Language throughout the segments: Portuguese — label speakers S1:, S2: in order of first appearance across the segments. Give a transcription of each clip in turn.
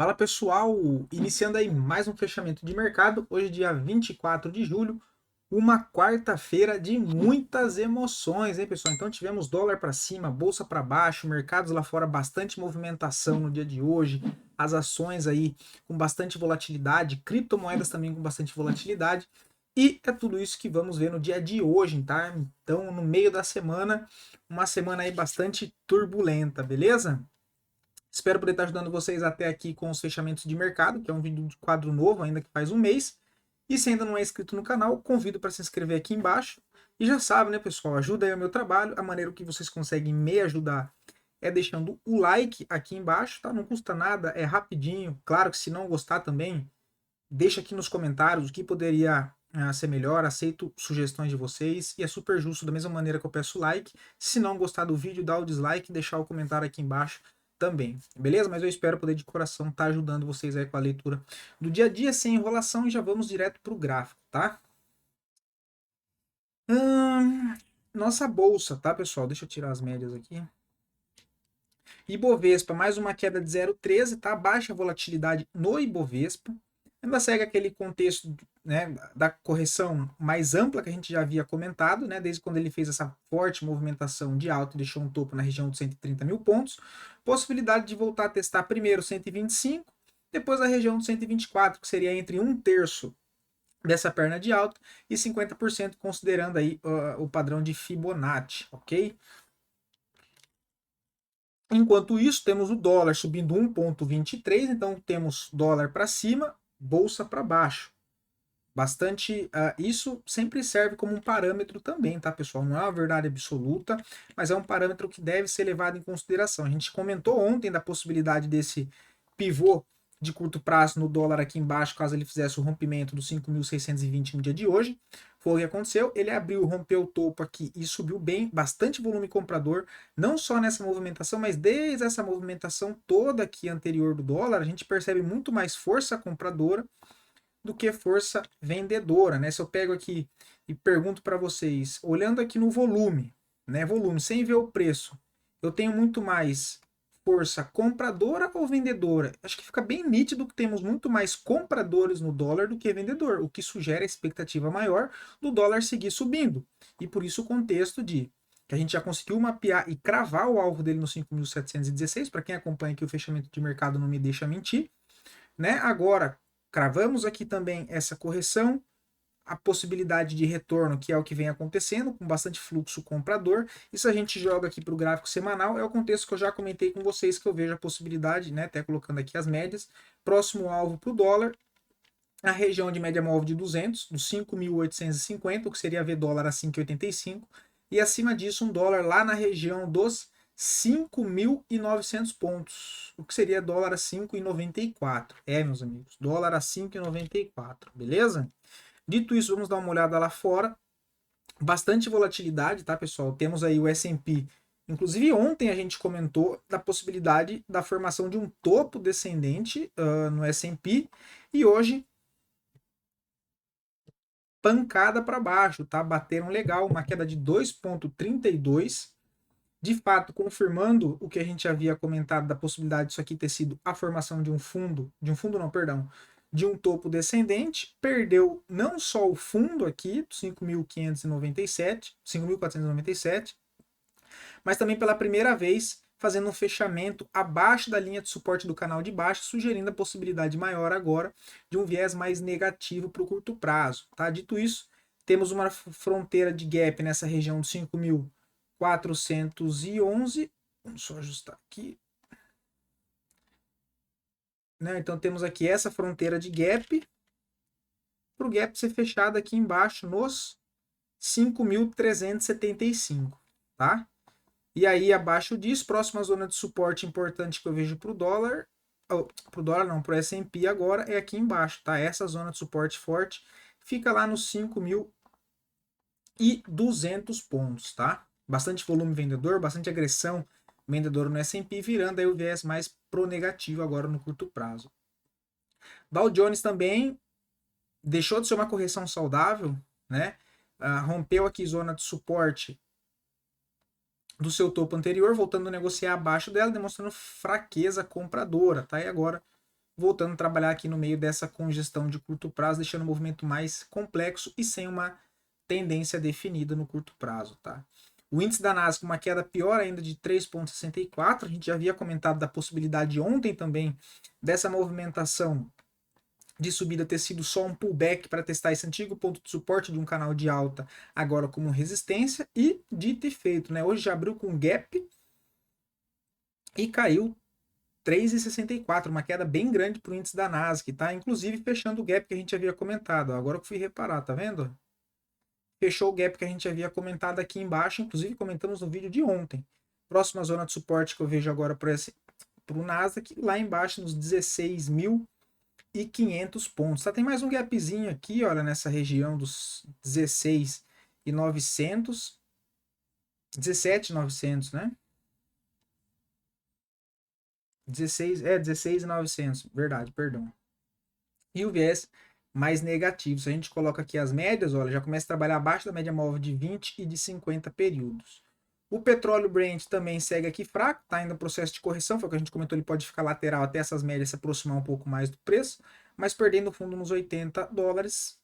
S1: Fala pessoal, iniciando aí mais um fechamento de mercado, hoje dia 24 de julho, uma quarta-feira de muitas emoções, hein pessoal? Então tivemos dólar para cima, bolsa para baixo, mercados lá fora bastante movimentação no dia de hoje, as ações aí com bastante volatilidade, criptomoedas também com bastante volatilidade, e é tudo isso que vamos ver no dia de hoje, tá? Então no meio da semana, uma semana aí bastante turbulenta, beleza? Espero poder estar ajudando vocês até aqui com os fechamentos de mercado, que é um vídeo de quadro novo, ainda que faz um mês. E se ainda não é inscrito no canal, convido para se inscrever aqui embaixo. E já sabe, né, pessoal? Ajuda aí o meu trabalho. A maneira que vocês conseguem me ajudar é deixando o like aqui embaixo, tá? Não custa nada, é rapidinho. Claro que se não gostar também, deixa aqui nos comentários o que poderia ser melhor. Aceito sugestões de vocês e é super justo, da mesma maneira que eu peço like. Se não gostar do vídeo, dá o dislike e deixar o comentário aqui embaixo também, beleza? Mas eu espero poder de coração estar ajudando vocês aí com a leitura do dia a dia sem enrolação e já vamos direto para o gráfico, tá? Hum, Nossa bolsa, tá, pessoal? Deixa eu tirar as médias aqui. Ibovespa, mais uma queda de 0,13, tá? Baixa volatilidade no Ibovespa. Ainda segue aquele contexto, né, da correção mais ampla que a gente já havia comentado, né, desde quando ele fez essa forte movimentação de alta e deixou um topo na região de 130 mil pontos. Possibilidade de voltar a testar primeiro 125, depois a região de 124, que seria entre um terço dessa perna de alta e 50% considerando aí o padrão de Fibonacci, ok? Enquanto isso, temos o dólar subindo 1,23, então temos dólar para cima, bolsa para baixo. Bastante. Isso sempre serve como um parâmetro também, tá, pessoal? Não é uma verdade absoluta, mas é um parâmetro que deve ser levado em consideração. A gente comentou ontem da possibilidade desse pivô de curto prazo no dólar aqui embaixo, caso ele fizesse o rompimento dos 5.620 no dia de hoje. Foi o que aconteceu. Ele abriu, rompeu o topo aqui e subiu bem, bastante volume comprador, não só nessa movimentação, mas desde essa movimentação toda aqui anterior do dólar, a gente percebe muito mais força compradora do que força vendedora, né? Se eu pego aqui e pergunto para vocês, olhando aqui no volume, né? Volume sem ver o preço, eu tenho muito mais força compradora ou vendedora? Acho que fica bem nítido que temos muito mais compradores no dólar do que vendedor, o que sugere a expectativa maior do dólar seguir subindo. E por isso o contexto de que a gente já conseguiu mapear e cravar o alvo dele no 5.716, para quem acompanha aqui o fechamento de mercado não me deixa mentir, né? Agora, cravamos aqui também essa correção, a possibilidade de retorno, que é o que vem acontecendo, com bastante fluxo comprador. E se a gente joga aqui para o gráfico semanal, é o contexto que eu já comentei com vocês, que eu vejo a possibilidade, né, até colocando aqui as médias, próximo alvo para o dólar, a região de média móvel de 200, dos 5.850, o que seria ver dólar a 5,85, e acima disso um dólar lá na região dos 5.900 pontos, o que seria dólar a 5,94. Meus amigos, dólar a 5,94, beleza? Dito isso, vamos dar uma olhada lá fora. Bastante volatilidade, tá, pessoal? Temos aí o S&P. Inclusive, ontem a gente comentou da possibilidade da formação de um topo descendente no S&P. E hoje, pancada para baixo, tá? Bateram legal, uma queda de 2,32. De fato, confirmando o que a gente havia comentado da possibilidade disso aqui ter sido a formação de um fundo não, perdão, de um topo descendente, perdeu não só o fundo aqui, 5.597, 5.497, mas também pela primeira vez fazendo um fechamento abaixo da linha de suporte do canal de baixo, sugerindo a possibilidade maior agora de um viés mais negativo para o curto prazo. Tá? Dito isso, temos uma fronteira de gap nessa região de 5.411. Vamos só ajustar aqui. Né? Então temos aqui essa fronteira de gap, para o gap ser fechado aqui embaixo nos 5.375. Tá? E aí, abaixo disso, próxima zona de suporte importante que eu vejo para o dólar, para o dólar não, para o S&P agora, é aqui embaixo, tá? Essa zona de suporte forte fica lá nos 5.200 pontos, tá? Bastante volume vendedor, bastante agressão vendedora no S&P, virando aí o viés mais pro negativo agora no curto prazo. Dow Jones também deixou de ser uma correção saudável, né? Rompeu aqui zona de suporte do seu topo anterior, voltando a negociar abaixo dela, demonstrando fraqueza compradora, tá? E agora voltando a trabalhar aqui no meio dessa congestão de curto prazo, deixando o movimento mais complexo e sem uma tendência definida no curto prazo, tá? O índice da Nasdaq, uma queda pior ainda de 3,64. A gente já havia comentado da possibilidade ontem também dessa movimentação de subida ter sido só um pullback para testar esse antigo ponto de suporte de um canal de alta, agora como resistência, e dito e feito, né? Hoje já abriu com gap e caiu 3,64, uma queda bem grande para o índice da Nasdaq, tá? Inclusive fechando o gap que a gente havia comentado. Agora que fui reparar, tá vendo? Fechou o gap que a gente havia comentado aqui embaixo, inclusive comentamos no vídeo de ontem. Próxima zona de suporte que eu vejo agora para o Nasdaq, lá embaixo nos 16.500 pontos. Tá? Tem mais um gapzinho aqui, olha, nessa região dos 16.900, 17.900, né? 16.900, verdade, perdão. E o viés mais negativo. Se a gente coloca aqui as médias, olha, já começa a trabalhar abaixo da média móvel de 20 e de 50 períodos. O petróleo Brent também segue aqui fraco, está ainda no processo de correção, foi o que a gente comentou, ele pode ficar lateral até essas médias se aproximar um pouco mais do preço, mas perdendo o fundo nos $80,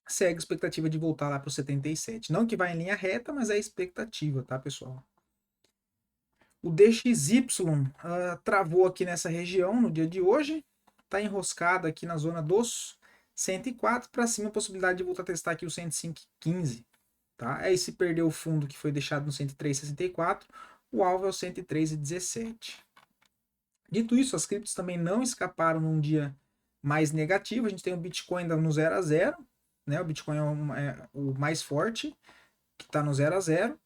S1: segue a expectativa de voltar lá para os 77. Não que vá em linha reta, mas é a expectativa, tá, pessoal? O DXY travou aqui nessa região no dia de hoje, está enroscado aqui na zona dos 104 para cima, a possibilidade de voltar a testar aqui o 105,15. Tá? Aí se perder o fundo que foi deixado no 103,64, o alvo é o 103,17. Dito isso, as criptos também não escaparam num dia mais negativo. A gente tem o Bitcoin ainda no 0 a 0, né? O Bitcoin é o mais forte, que está no 0 a 0.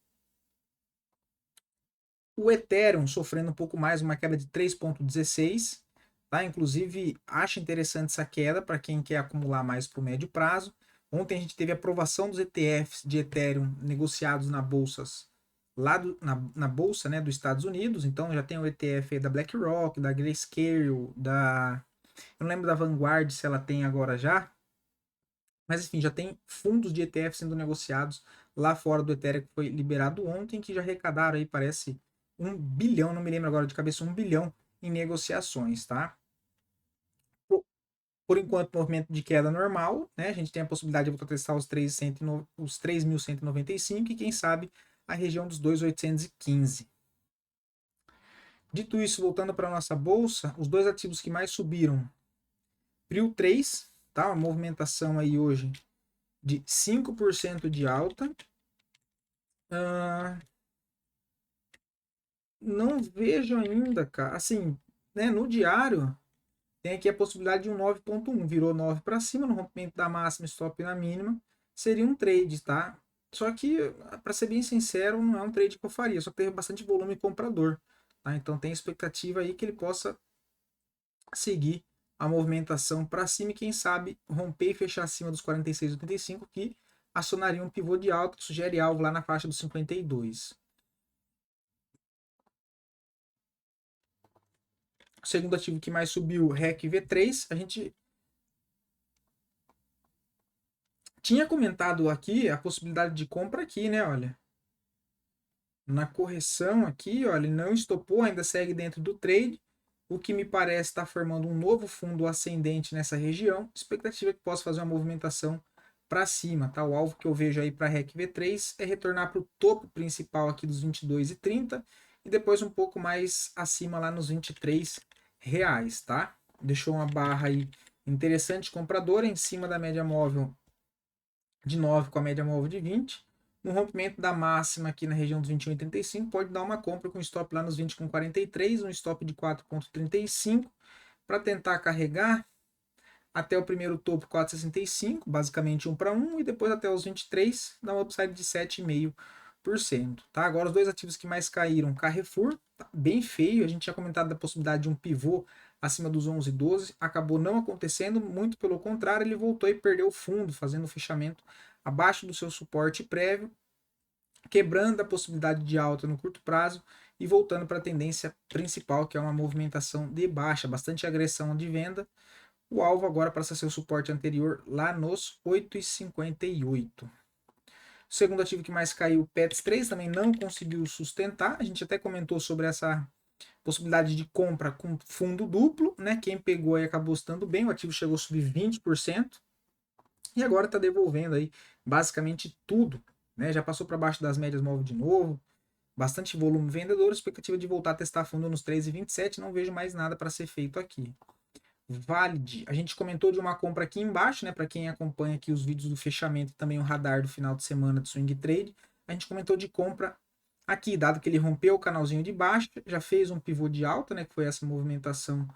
S1: O Ethereum sofrendo um pouco mais, uma queda de 3,16. Tá? Inclusive, acho interessante essa queda para quem quer acumular mais para o médio prazo. Ontem a gente teve a aprovação dos ETFs de Ethereum negociados na bolsas lá na bolsa, né, dos Estados Unidos. Então já tem o ETF da BlackRock, da Grayscale, eu não lembro da Vanguard se ela tem agora já, mas enfim, já tem fundos de ETF sendo negociados lá fora do Ethereum, que foi liberado ontem, que já arrecadaram aí, parece, 1 bilhão, não me lembro agora de cabeça, 1 bilhão em negociações, tá? Por enquanto, movimento de queda normal, né? A gente tem a possibilidade de voltar a testar os 3.195 e quem sabe a região dos 2.815. Dito isso, voltando para a nossa bolsa, os dois ativos que mais subiram, Prio 3, tá? Uma movimentação aí hoje de 5% de alta. Não vejo ainda, cara. Assim, né, no diário, tem aqui a possibilidade de um 9,1. Virou 9 para cima, no rompimento da máxima, stop na mínima. Seria um trade, tá? Só que, para ser bem sincero, não é um trade que eu faria. Só que teve bastante volume comprador. Tá? Então tem expectativa aí que ele possa seguir a movimentação para cima e quem sabe romper e fechar acima dos 46,85, que acionaria um pivô de alta que sugere alvo lá na faixa dos 52. O segundo ativo que mais subiu, REC V3, a gente tinha comentado aqui a possibilidade de compra aqui, né, olha. Na correção aqui, olha, ele não estopou, ainda segue dentro do trade, o que me parece estar formando um novo fundo ascendente nessa região, expectativa que possa fazer uma movimentação para cima, tá? O alvo que eu vejo aí para REC V3 é retornar para o topo principal aqui dos 22,30 e depois um pouco mais acima lá nos 23 reais, tá? Deixou uma barra aí interessante compradora em cima da média móvel de 9 com a média móvel de 20. No rompimento da máxima aqui na região dos 21,85, pode dar uma compra com stop lá nos 20,43, um stop de 4,35 para tentar carregar até o primeiro topo 4,65, basicamente 1 para 1, e depois até os 23, dá uma upside de 7,5%. Tá? Agora os dois ativos que mais caíram, Carrefour, tá bem feio, a gente tinha comentado da possibilidade de um pivô acima dos 11,12, acabou não acontecendo, muito pelo contrário, ele voltou e perdeu o fundo, fazendo o fechamento abaixo do seu suporte prévio, quebrando a possibilidade de alta no curto prazo e voltando para a tendência principal, que é uma movimentação de baixa, bastante agressão de venda. O alvo agora passa a ser o suporte anterior lá nos 8,58. O segundo ativo que mais caiu, o Pets 3, também não conseguiu sustentar. A gente até comentou sobre essa Possibilidade de compra com fundo duplo, né? Quem pegou aí acabou estando bem, o ativo chegou a subir 20% e agora está devolvendo aí basicamente tudo, né? Já passou para baixo das médias móveis de novo, bastante volume vendedor, expectativa de voltar a testar fundo nos 3,27, não vejo mais nada para ser feito aqui. Valid, a gente comentou de uma compra aqui embaixo, né? Para quem acompanha aqui os vídeos do fechamento e também o radar do final de semana de swing trade, a gente comentou de compra aqui, dado que ele rompeu o canalzinho de baixo, já fez um pivô de alta, né? Que foi essa movimentação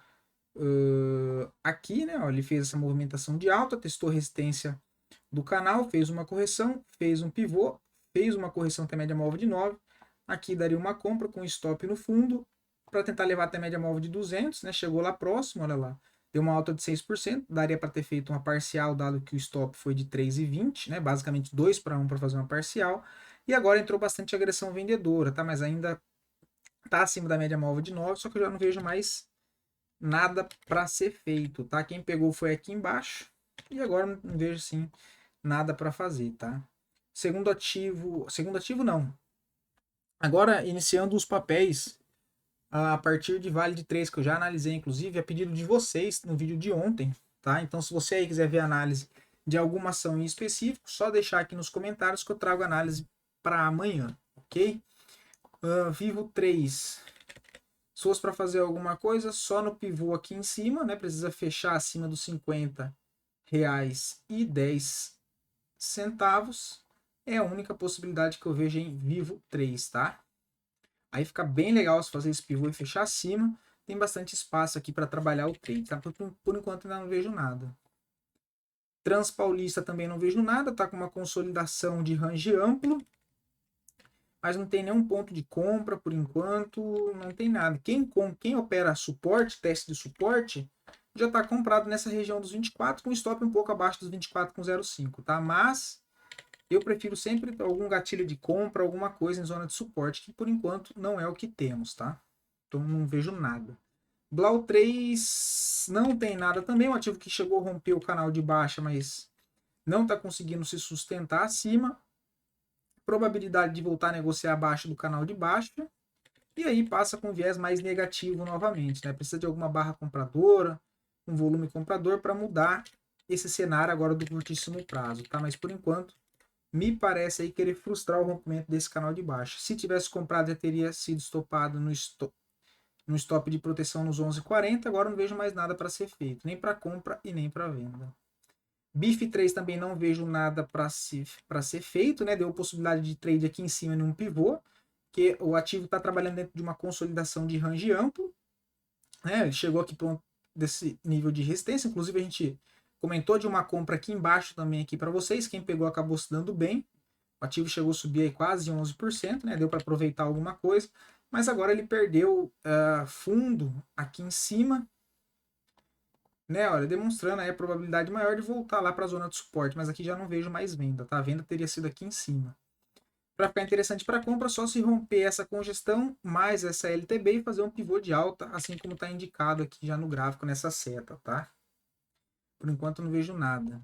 S1: aqui, né? Ó, ele fez essa movimentação de alta, testou resistência do canal, fez uma correção, fez um pivô, fez uma correção até média móvel de 9. Aqui daria uma compra com stop no fundo para tentar levar até média móvel de 200, né? Chegou lá próximo, olha lá. Deu uma alta de 6%, daria para ter feito uma parcial, dado que o stop foi de 3,20, né? Basicamente 2 para 1 para fazer uma parcial. E agora entrou bastante agressão vendedora, tá? Mas ainda tá acima da média móvel de 9, só que eu já não vejo mais nada para ser feito, tá? Quem pegou foi aqui embaixo e agora não vejo assim nada para fazer, tá? Segundo ativo não. Agora iniciando os papéis a partir de Vale de 3 que eu já analisei inclusive a pedido de vocês no vídeo de ontem, tá? Então se você aí quiser ver a análise de alguma ação em específico, só deixar aqui nos comentários que eu trago análise para amanhã, ok? Vivo 3. Se fosse para fazer alguma coisa, só no pivô aqui em cima, né? Precisa fechar acima dos R$50,10. É a única possibilidade que eu vejo em Vivo 3, tá? Aí fica bem legal se fazer esse pivô e fechar acima. Tem bastante espaço aqui para trabalhar o trade, tá? Por enquanto ainda não vejo nada. Transpaulista também não vejo nada, tá com uma consolidação de range amplo, mas não tem nenhum ponto de compra por enquanto, não tem nada. Quem opera suporte, teste de suporte, já está comprado nessa região dos 24, com stop um pouco abaixo dos 24,05, tá? Mas eu prefiro sempre algum gatilho de compra, alguma coisa em zona de suporte, que por enquanto não é o que temos, tá? Então não vejo nada. Blau 3 não tem nada também, um ativo que chegou a romper o canal de baixa, mas não está conseguindo se sustentar acima. Probabilidade de voltar a negociar abaixo do canal de baixa. E aí passa com viés mais negativo novamente, né? Precisa de alguma barra compradora, um volume comprador para mudar esse cenário agora do curtíssimo prazo, tá? Mas por enquanto, me parece aí querer frustrar o rompimento desse canal de baixa. Se tivesse comprado, já teria sido estopado no stop de proteção nos 11,40. Agora não vejo mais nada para ser feito, nem para compra e nem para venda. BIF 3 também não vejo nada para ser feito, né? Deu possibilidade de trade aqui em cima num pivô, que o ativo está trabalhando dentro de uma consolidação de range amplo, né? Ele chegou aqui para desse nível de resistência, inclusive a gente comentou de uma compra aqui embaixo também aqui para vocês, quem pegou acabou se dando bem, o ativo chegou a subir aí quase 11%, né? Deu para aproveitar alguma coisa, mas agora ele perdeu fundo aqui em cima, né? Olha, demonstrando aí a probabilidade maior de voltar lá para a zona de suporte, mas aqui já não vejo mais venda, tá? A venda teria sido aqui em cima. Para ficar interessante para compra, só se romper essa congestão mais essa LTB e fazer um pivô de alta, assim como está indicado aqui já no gráfico nessa seta, tá? Por enquanto não vejo nada.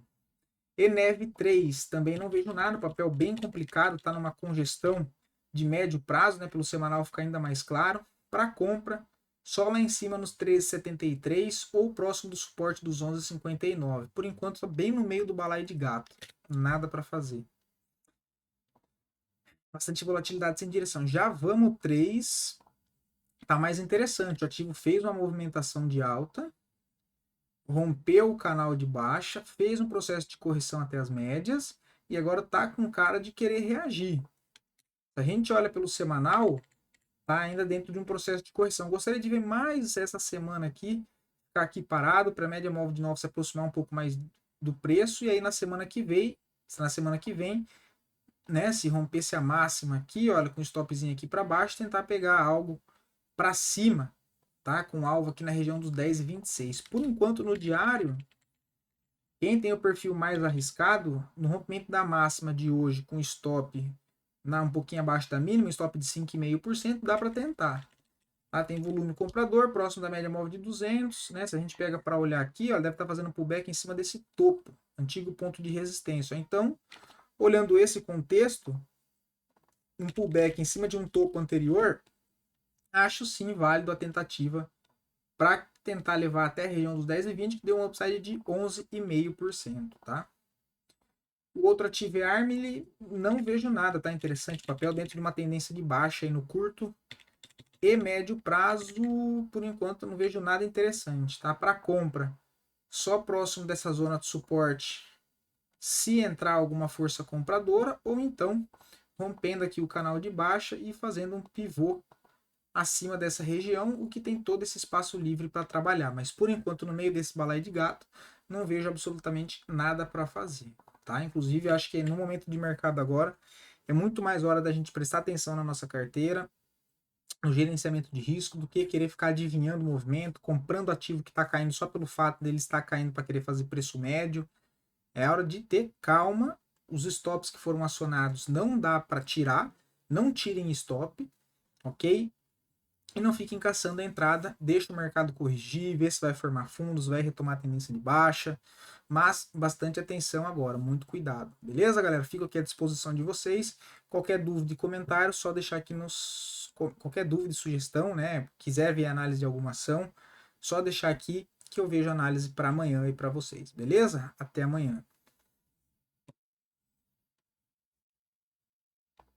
S1: ENEV 3, também não vejo nada, papel bem complicado, está numa congestão de médio prazo, né? Pelo semanal ficar ainda mais claro. Para compra, só lá em cima nos 13,73 ou próximo do suporte dos 11,59. Por enquanto está bem no meio do balaio de gato, nada para fazer. Bastante volatilidade sem direção. Já vamos 3. Tá mais interessante. O ativo fez uma movimentação de alta, rompeu o canal de baixa, fez um processo de correção até as médias e agora tá com cara de querer reagir. Se a gente olha pelo semanal, tá ainda dentro de um processo de correção. Gostaria de ver mais essa semana aqui, ficar aqui parado para a média móvel de 9 se aproximar um pouco mais do preço e aí na semana que vem, né, se rompesse a máxima aqui, olha, com o stopzinho aqui para baixo, tentar pegar algo para cima, tá? Com alvo aqui na região dos 10,26. Por enquanto, no diário, quem tem o perfil mais arriscado, no rompimento da máxima de hoje, com stop um pouquinho abaixo da mínima, stop de 5,5%, dá para tentar. Tá? Tem volume comprador, próximo da média móvel de 200, né? Se a gente pega para olhar aqui, ó, deve estar fazendo pullback em cima desse topo, antigo ponto de resistência. Então, olhando esse contexto, um pullback em cima de um topo anterior acho sim válido a tentativa para tentar levar até a região dos 10,20, que deu um upside de 11,5%, tá? O outro ativo é Armily, não vejo nada, tá? Interessante, papel dentro de uma tendência de baixa aí no curto e médio prazo, por enquanto não vejo nada interessante, tá? Para compra, só próximo dessa zona de suporte, se entrar alguma força compradora, ou então rompendo aqui o canal de baixa e fazendo um pivô acima dessa região, o que tem todo esse espaço livre para trabalhar. Mas por enquanto, no meio desse balaio de gato, não vejo absolutamente nada para fazer, tá? Inclusive, acho que no momento de mercado agora, é muito mais hora da gente prestar atenção na nossa carteira, no gerenciamento de risco, do que querer ficar adivinhando o movimento, comprando ativo que está caindo só pelo fato dele estar caindo para querer fazer preço médio. É hora de ter calma. Os stops que foram acionados não dá para tirar, não tirem stop, ok? E não fiquem caçando a entrada, deixa o mercado corrigir, ver se vai formar fundos, vai retomar a tendência de baixa, mas bastante atenção agora, muito cuidado. Beleza, galera? Fico aqui à disposição de vocês. Qualquer dúvida e comentário, só deixar aqui nos... Qualquer dúvida e sugestão, né? Quiser ver a análise de alguma ação, só deixar aqui que eu vejo a análise para amanhã e para vocês. Beleza? Até amanhã.